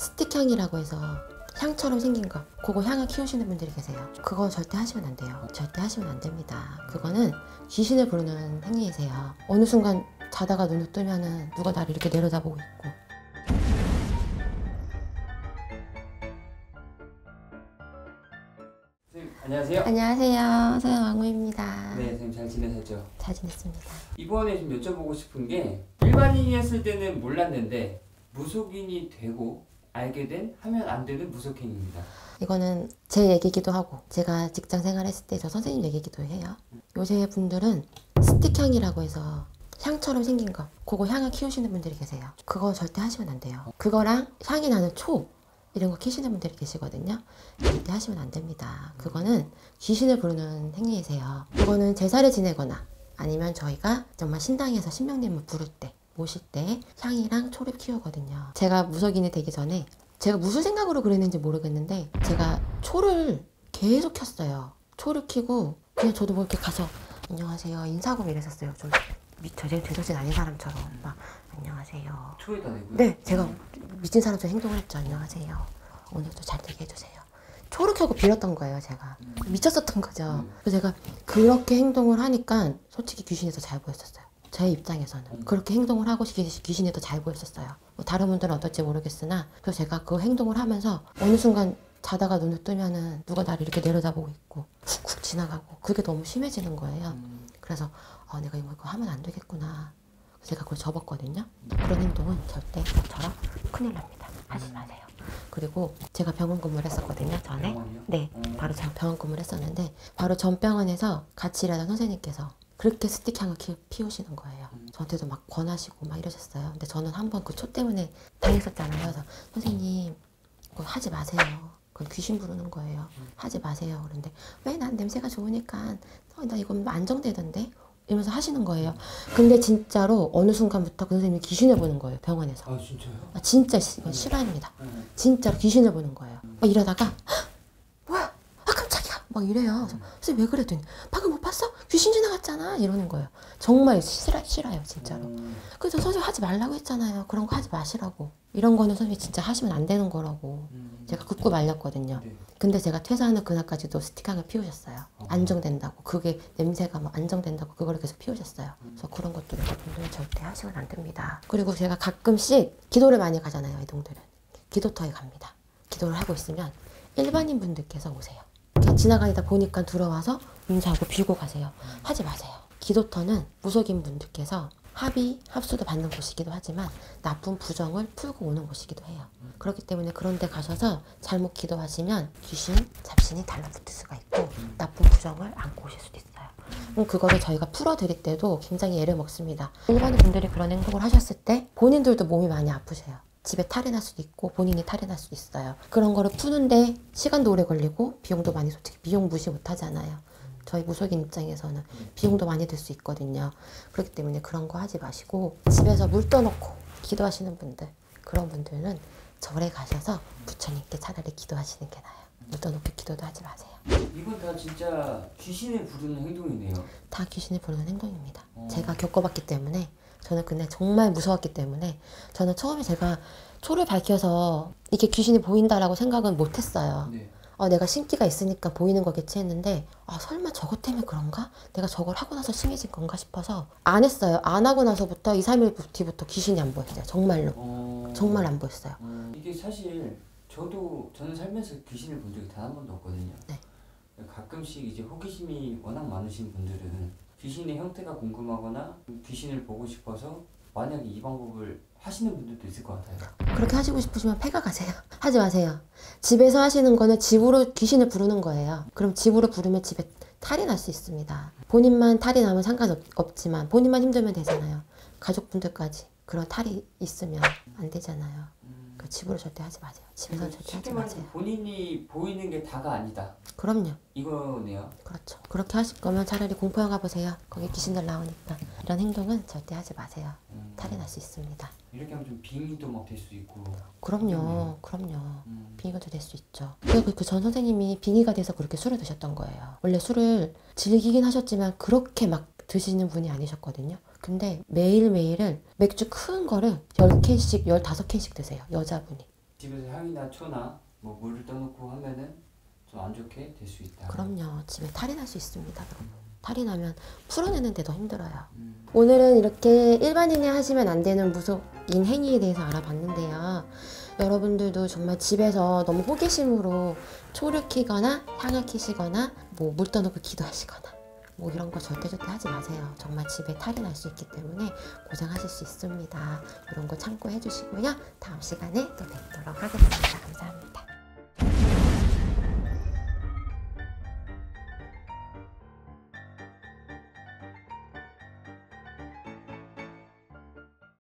스틱향이라고 해서 향처럼 생긴 거, 그거 향을 키우시는 분들이 계세요. 그거 절대 하시면 안 돼요. 절대 하시면 안 됩니다. 그거는 귀신을 부르는 행위이세요. 어느 순간 자다가 눈을 뜨면은 누가 나를 이렇게 내려다보고 있고. 선생님 안녕하세요. 안녕하세요. 서영왕후입니다. 네, 선생님 잘 지내셨죠? 잘 지냈습니다. 이번에 좀 여쭤보고 싶은 게 일반인이었을 때는 몰랐는데 무속인이 되고 알게 된 하면 안 되는 무속행위입니다. 이거는 제 얘기기도 하고 제가 직장 생활했을 때 저 선생님 얘기기도 해요. 요새 분들은 스틱향이라고 해서 향처럼 생긴 거, 그거 향을 키우시는 분들이 계세요. 그거 절대 하시면 안 돼요. 그거랑 향이 나는 초 이런 거 키시는 분들이 계시거든요. 절대 하시면 안 됩니다. 그거는 귀신을 부르는 행위이세요. 그거는 제사를 지내거나 아니면 저희가 정말 신당에서 신명님을 부를 때, 모실 때 향이랑 초를 키우거든요. 제가 무속인이 되기 전에 제가 무슨 생각으로 그랬는지 모르겠는데 제가 초를 계속 켰어요. 초를 켜고 그냥 저도 뭐 이렇게 가서 안녕하세요 인사하고 이랬었어요. 좀 제정신 아닌 사람처럼 막 안녕하세요. 초에다 내고요? 네, 제가 미친 사람처럼 행동을 했죠. 안녕하세요. 오늘도 잘 되게 해주세요. 초를 켜고 빌었던 거예요, 제가. 미쳤었던 거죠. 그래서 제가 그렇게 행동을 하니까 솔직히 귀신이 더 잘 보였었어요. 제 입장에서는. 그렇게 행동을 하고 귀신이 더 잘 보였었어요. 뭐 다른 분들은 어떨지 모르겠으나 그래서 제가 그 행동을 하면서 어느 순간 자다가 눈을 뜨면은 누가 나를 이렇게 내려다보고 있고 훅훅 지나가고 그게 너무 심해지는 거예요. 그래서 내가 이거 하면 안 되겠구나. 제가 그걸 접었거든요. 그런 행동은 절대 저처럼 큰일 납니다. 하지 마세요. 그리고 제가 병원 근무를 했었거든요, 전에. 병원이요? 네, 바로 전 병원 근무를 했었는데 바로 전 병원에서 같이 일하던 선생님께서 그렇게 스틱향을 피우시는 거예요. 저한테도 막 권하시고 막 이러셨어요. 근데 저는 한번 그 초 때문에 당했었잖아요. 그래서 선생님 그거 하지 마세요. 그건 귀신 부르는 거예요. 하지 마세요. 그런데 왜 난 냄새가 좋으니까 나 이건 안정되던데? 이러면서 하시는 거예요. 근데 진짜로 어느 순간부터 그 선생님이 귀신을 보는 거예요, 병원에서. 아 진짜요? 진짜 이건 실화입니다. 진짜로 귀신을 보는 거예요. 막 이러다가 뭐야? 깜짝이야! 막 이래요. 선생님 왜 그랬더니 방금 못 봤어? 귀신 지나갔잖아. 이러는 거예요. 정말 싫어요, 진짜로. 그래서 선생님 하지 말라고 했잖아요. 그런 거 하지 마시라고. 이런 거는 선생님 진짜 하시면 안 되는 거라고 제가 굳고 말렸거든요. 네. 근데 제가 퇴사하는 그날까지도 스틱향을 피우셨어요. 안정된다고. 그게 냄새가 뭐 안정된다고 그걸 계속 피우셨어요. 그래서 그런 것들을 여러분들은 절대 하시면 안 됩니다. 그리고 제가 가끔씩 기도를 많이 가잖아요, 이동들은. 기도터에 갑니다. 기도를 하고 있으면 일반인 분들께서 오세요. 그냥 지나가다 보니까 들어와서 인사하고 빌고 가세요. 하지 마세요. 기도터는 무속인 분들께서 합수도 받는 곳이기도 하지만 나쁜 부정을 풀고 오는 곳이기도 해요. 그렇기 때문에 그런 데 가셔서 잘못 기도하시면 귀신, 잡신이 달라붙을 수가 있고 나쁜 부정을 안고 오실 수도 있어요. 그거를 저희가 풀어드릴 때도 굉장히 애를 먹습니다. 일반인 분들이 그런 행동을 하셨을 때 본인들도 몸이 많이 아프세요. 집에 탈이 날 수도 있고 본인이 탈이 날 수도 있어요. 그런 거를 푸는데 시간도 오래 걸리고 비용도 많이 솔직히 비용 무시 못 하잖아요. 저희 무속인 입장에서는 비용도 많이 들 수 있거든요. 그렇기 때문에 그런 거 하지 마시고 집에서 물 떠놓고 기도하시는 분들, 그런 분들은 절에 가셔서 부처님께 차라리 기도하시는 게 나아요. 물 떠놓고 기도도 하지 마세요. 이건 다 진짜 귀신을 부르는 행동이네요. 다 귀신을 부르는 행동입니다. 제가 겪어봤기 때문에 저는 근데 정말 무서웠기 때문에 저는 처음에 제가 초를 밝혀서 이게 귀신이 보인다라고 생각은 못했어요. 네. 내가 신기가 있으니까 보이는 거겠지 했는데 설마 저것 때문에 그런가? 내가 저걸 하고 나서 심해진 건가 싶어서 안 했어요. 안 하고 나서부터 2, 3일 뒤부터 귀신이 안 보였어요. 정말로. 정말 안 보였어요. 이게 사실 저는 살면서 귀신을 본 적이 단 한 번도 없거든요. 네. 가끔씩 이제 호기심이 워낙 많으신 분들은 귀신의 형태가 궁금하거나 귀신을 보고 싶어서 만약에 이 방법을 하시는 분들도 있을 것 같아요. 그렇게 하시고 싶으시면 폐가 가세요. 하지 마세요. 집에서 하시는 거는 집으로 귀신을 부르는 거예요. 그럼 집으로 부르면 집에 탈이 날 수 있습니다. 본인만 탈이 나면 상관없지만 본인만 힘들면 되잖아요. 가족분들까지 그런 탈이 있으면 안 되잖아요. 그 집으로 절대 하지 마세요. 집에서는 절대 하지 마세요. 본인이 보이는 게 다가 아니다. 그럼요. 이거네요. 그렇죠. 그렇게 하실 거면 차라리 공포영화 보세요. 거기 귀신들 나오니까. 이런 행동은 절대 하지 마세요. 탈이 날 수 있습니다. 이렇게 하면 좀 빙의도 막 될 수 있고. 그럼요. 빙의가 될 수 있죠. 그 전 선생님이 빙의가 돼서 그렇게 술을 드셨던 거예요. 원래 술을 즐기긴 하셨지만 그렇게 막 드시는 분이 아니셨거든요. 근데 매일매일을 맥주 큰 거를 10캔씩, 15캔씩 드세요. 여자분이. 집에서 향이나 초나 뭐 물을 떠놓고 하면은 좀 안 좋게 될 수 있다. 그럼요. 집에 탈이 날 수 있습니다. 탈이 나면 풀어내는 데도 힘들어요. 오늘은 이렇게 일반인이 하시면 안 되는 무속인 행위에 대해서 알아봤는데요. 여러분들도 정말 집에서 너무 호기심으로 초를 키거나 향을 키시거나 뭐 물 떠놓고 기도하시거나 뭐 이런 거 절대 하지 마세요. 정말 집에 탈이 날 수 있기 때문에 고생하실 수 있습니다. 이런 거 참고해 주시고요. 다음 시간에 또 뵙도록 하겠습니다. 감사합니다.